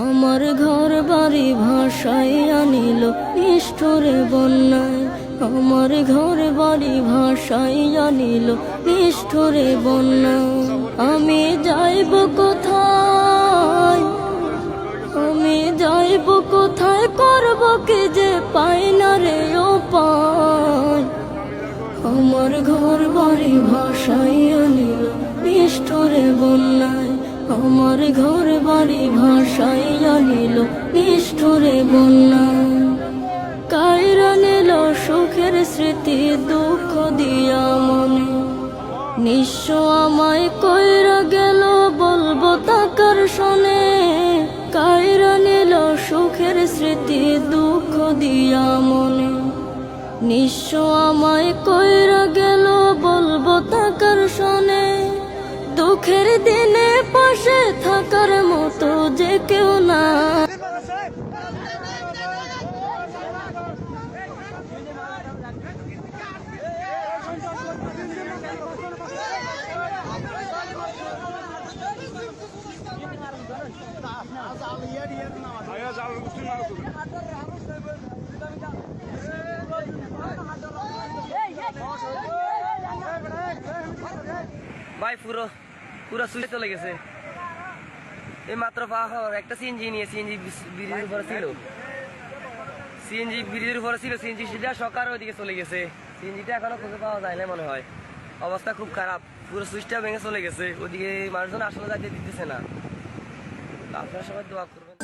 আমার ঘর বাড়ি ভাসাইয়া নিল নিষ্ঠুরে বন্যায়। আমার ঘর বাড়ি ভাসাইয়া নিল নিষ্ঠুরে বন্যায়। আমি যাইব কোথায়, আমি যাইব কোথায়, করব কি যে পাই না রে উপায়। আমার ঘর বাড়ি ভাসাইয়া নিল নিষ্ঠুরে বন্যায়। আমার ঘর বাড়ি ভাসাইয়া নিল নিষ্ঠুরে বন্যায়। কাইরা নিল সুখের স্মৃতি দুঃখ দিয়া মনে, নিঃস্ব আমায় কইরা গেল বলবো তাকার শোনে। কাইরা নিল সুখের স্মৃতি দুঃখ দিয়া মনে, নিঃস্ব আমায় কইরা গেল বলবো তাকার শোনে। দুঃখের দিনে পাশে থাকার মতো যে কেউ না। ভাই পুরো পুরো সুইচ চলে গেছে। এই মাত্র পাওয়ার একটা সিএনজি নিয়ে, সিএনজি ব্রিজের উপরে ছিল, সিএনজি ব্রিজের উপরে ছিল, সিএনজি সিধা সকার ওইদিকে চলে গেছে। সিএনজিটা এখনো খুঁজে পাওয়া যায় না মনে হয়, অবস্থা খুব খারাপ, পুরো সুইচটা ভেঙে চলে গেছে। ওইদিকে মানুষজন আসলে যাইতে দিতেছে না। আপনারা সবাই দোয়া করবেন।